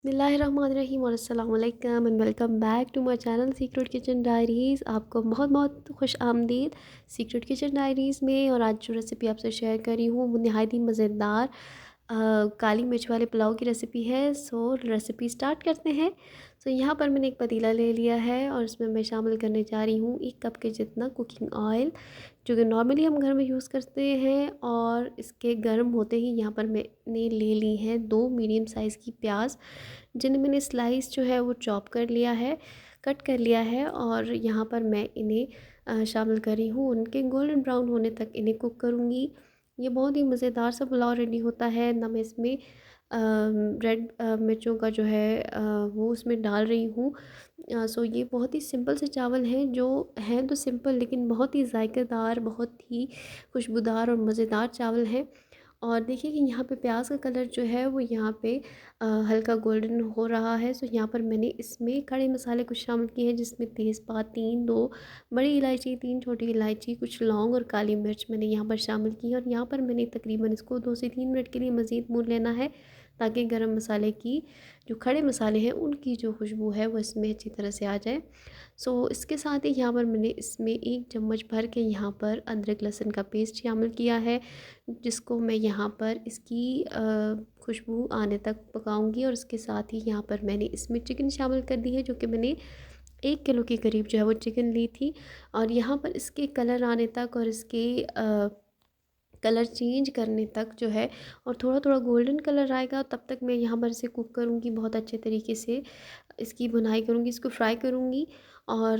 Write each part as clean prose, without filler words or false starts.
बिस्मिल्लाहिर्रहमानिर्रहीम और अस्सलाम वालेकुम and welcome back to my channel secret kitchen diaries. आपको बहुत बहुत खुश आमदीद सीक्रेट किचन डायरीज़ में। और आज जो रेसिपी आपसे शेयर कर रही हूँ वो नहायत ही मज़ेदार काली मिर्च वाले पुलाव की रेसिपी है। सो रेसिपी स्टार्ट करते हैं। सो यहाँ पर मैंने एक पतीला ले लिया है और इसमें मैं शामिल करने जा रही हूँ 1 कप के जितना कुकिंग ऑयल, जो कि नॉर्मली हम घर में यूज़ करते हैं। और इसके गर्म होते ही यहाँ पर मैंने ले ली हैं 2 मीडियम साइज़ की प्याज, जिन्हें मैंने स्लाइस जो है वो चॉप कर लिया है, कट कर लिया है। और यहाँ पर मैं इन्हें शामिल कर रही हूँ, उनके गोल्डन ब्राउन होने तक इन्हें कुक करूँगी। ये बहुत ही मज़ेदार सा पुलाव रेडी होता है। ना मैं इसमें रेड मिर्चों का जो है वो उसमें डाल रही हूँ। सो ये बहुत ही सिंपल से चावल हैं, जो हैं तो सिंपल लेकिन बहुत ही जायकेदार, बहुत ही खुशबूदार और मज़ेदार चावल हैं। और देखिए कि यहाँ पे प्याज का कलर जो है वो यहाँ पे हल्का गोल्डन हो रहा है। सो यहाँ पर मैंने इसमें खड़े मसाले कुछ शामिल किए हैं, जिसमें तेज़पात 3, 2 बड़ी इलायची, 3 छोटी इलायची, कुछ लौंग और काली मिर्च मैंने यहाँ पर शामिल की है। और यहाँ पर मैंने तकरीबन इसको 2 से 3 मिनट के लिए मज़ीद भून लेना है, ताकि गरम मसाले की जो खड़े मसाले हैं उनकी जो खुशबू है वो इसमें अच्छी तरह से आ जाए। सो इसके साथ ही यहाँ पर मैंने इसमें 1 चम्मच भर के यहाँ पर अदरक लहसुन का पेस्ट शामिल किया है, जिसको मैं यहाँ पर इसकी खुशबू आने तक पकाऊंगी। और इसके साथ ही यहाँ पर मैंने इसमें चिकन शामिल कर दी है, जो कि मैंने 1 किलो के करीब जो है वो चिकन ली थी। और यहाँ पर इसके कलर आने तक और इसके कलर चेंज करने तक जो है, और थोड़ा थोड़ा गोल्डन कलर आएगा तब तक मैं यहाँ पर इसे कुक करूँगी, बहुत अच्छे तरीके से इसकी भुनाई करूँगी, इसको फ्राई करूँगी। और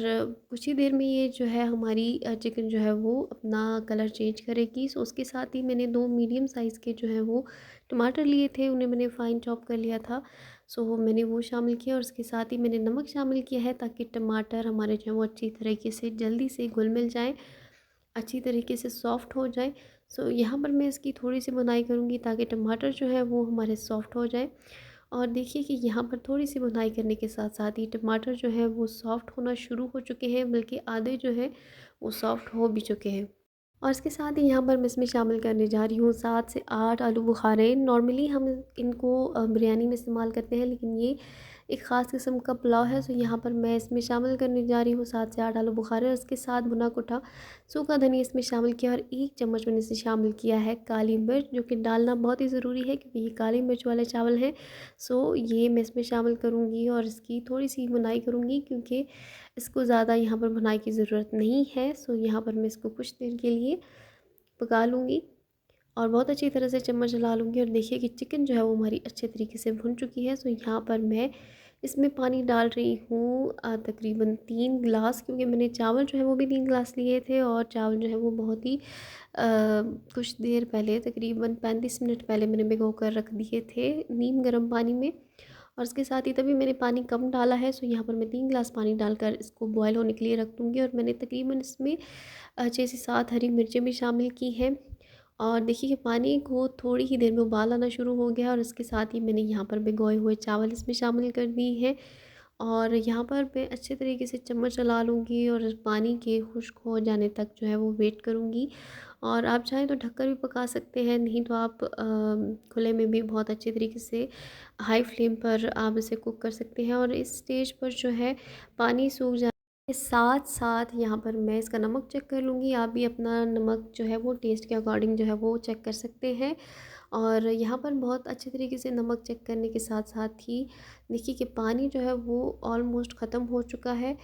कुछ ही देर में ये जो है हमारी चिकन जो है वो अपना कलर चेंज करेगी। सो उसके साथ ही मैंने 2 मीडियम साइज़ के जो है वो टमाटर लिए थे, उन्हें मैंने फ़ाइन चॉप कर लिया था। सो मैंने वो शामिल किया और उसके साथ ही मैंने नमक शामिल किया है, ताकि टमाटर हमारे जो है वो अच्छी तरीके से जल्दी से घुल मिल जाएँ, अच्छी तरीके से सॉफ़्ट हो जाए। सो यहाँ पर मैं इसकी थोड़ी सी बुनाई करूँगी, ताकि टमाटर जो है वो हमारे सॉफ़्ट हो जाए। और देखिए कि यहाँ पर थोड़ी सी बुनाई करने के साथ साथ ही टमाटर जो है वो सॉफ़्ट होना शुरू हो चुके हैं, बल्कि आधे जो है वो सॉफ़्ट हो भी चुके हैं। और इसके साथ ही यहाँ पर मैं इसमें शामिल करने जा रही हूँ 7 से 8 आलू बुखारे। नॉर्मली हम इनको बिरयानी में इस्तेमाल करते हैं, लेकिन ये एक ख़ास किस्म का पुलाव है। सो यहाँ पर मैं इसमें शामिल करने जा रही हूँ 7 से 8 आलू बुखारे। और इसके साथ भुना कुटा सूखा धनिया इसमें शामिल किया, और 1 चम्मच मैंने इसे शामिल किया है काली मिर्च, जो कि डालना बहुत ही ज़रूरी है, क्योंकि ये काली मिर्च वाले चावल हैं। सो ये मैं इसमें शामिल करूँगी और इसकी थोड़ी सी भुनाई करूँगी, क्योंकि इसको ज़्यादा यहाँ पर भुनाई की ज़रूरत नहीं है। सो यहाँ पर मैं इसको कुछ देर के लिए पका लूँगी और बहुत अच्छी तरह से चम्मच चला लूँगी। और देखिए कि चिकन जो है वो हमारी अच्छे तरीके से भुन चुकी है। सो यहाँ पर मैं इसमें पानी डाल रही हूँ तकरीबन 3 गिलास, क्योंकि मैंने चावल जो है वो भी 3 गिलास लिए थे। और चावल जो है वो बहुत ही कुछ देर पहले, तकरीबन 35 मिनट पहले मैंने भिगो कर रख दिए थे नीम गर्म पानी में। और इसके साथ ही तभी मैंने पानी कम डाला है। सो यहाँ पर मैं 3 गिलास पानी डालकर इसको बॉयल होने के लिए रख दूँगी। और मैंने तकरीबन इसमें 6 से 7 हरी मिर्चें भी शामिल की हैं। और देखिए कि पानी को थोड़ी ही देर में उबाल आना शुरू हो गया, और इसके साथ ही मैंने यहाँ पर भिगोए हुए चावल इसमें शामिल कर दिए हैं। और यहाँ पर मैं अच्छे तरीके से चम्मच चला लूँगी और पानी के खुश्क हो जाने तक जो है वो वेट करूँगी। और आप चाहें तो ढककर भी पका सकते हैं, नहीं तो आप खुले में भी बहुत अच्छे तरीके से हाई फ्लेम पर आप इसे कुक कर सकते हैं। और इस स्टेज पर जो है पानी सूख जाए के साथ साथ यहाँ पर मैं इसका नमक चेक कर लूँगी। आप भी अपना नमक जो है वो टेस्ट के अकॉर्डिंग जो है वो चेक कर सकते हैं। और यहाँ पर बहुत अच्छे तरीके से नमक चेक करने के साथ साथ ही देखिए कि पानी जो है वो ऑलमोस्ट ख़त्म हो चुका है।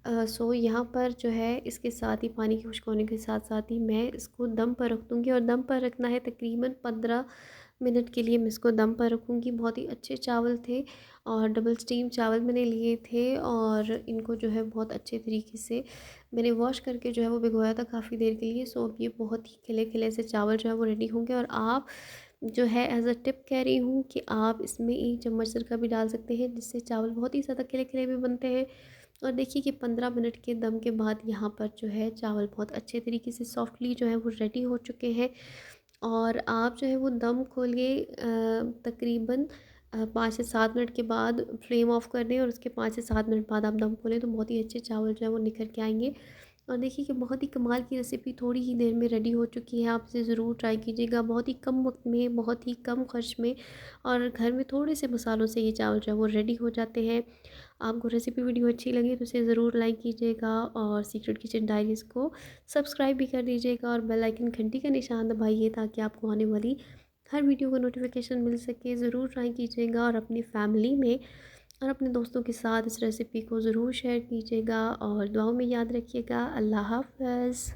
सो यहाँ पर जो है इसके साथ ही पानी के खुश्क होने के साथ साथ ही मैं इसको दम पर रख दूँगी। और दम पर रखना है तकरीबन 15 मिनट के लिए मैं इसको दम पर रखूँगी। बहुत ही अच्छे चावल थे और डबल स्टीम चावल मैंने लिए थे, और इनको जो है बहुत अच्छे तरीके से मैंने वॉश करके जो है वो भिगोया था काफ़ी देर के लिए। सो अब ये बहुत ही खिले खिले से चावल जो है वो रेडी होंगे। और आप जो है एज़ अ टिप कह रही हूँ कि आप इसमें 1 चम्मच सिरका भी डाल सकते हैं, जिससे चावल बहुत ही ज़्यादा खिले खिले भी बनते हैं। और देखिए कि 15 मिनट के दम के बाद यहाँ पर जो है चावल बहुत अच्छे तरीके से सॉफ्टली जो है वो रेडी हो चुके हैं। और आप जो है वो दम खोलिए तकरीबन 5 से 7 मिनट के बाद फ्लेम ऑफ कर दें, और उसके 5 से 7 मिनट बाद आप दम खोलें, तो बहुत ही अच्छे चावल जो है वो निखर के आएंगे। और देखिए कि बहुत ही कमाल की रेसिपी थोड़ी ही देर में रेडी हो चुकी है। आप इसे ज़रूर ट्राई कीजिएगा, बहुत ही कम वक्त में, बहुत ही कम खर्च में, और घर में थोड़े से मसालों से ये चावल जो है वो रेडी हो जाते हैं। आपको रेसिपी वीडियो अच्छी लगी तो इसे ज़रूर लाइक कीजिएगा, और सीक्रेट किचन डायरीज़ को सब्सक्राइब भी कर दीजिएगा, और बेल आइकन घंटी का निशान दबाइए ताकि आपको आने वाली हर वीडियो का नोटिफिकेशन मिल सके। ज़रूर ट्राई कीजिएगा, और अपनी फैमिली में और अपने दोस्तों के साथ इस रेसिपी को ज़रूर शेयर कीजिएगा, और दुआओं में याद रखिएगा। अल्लाह हाफ़िज़।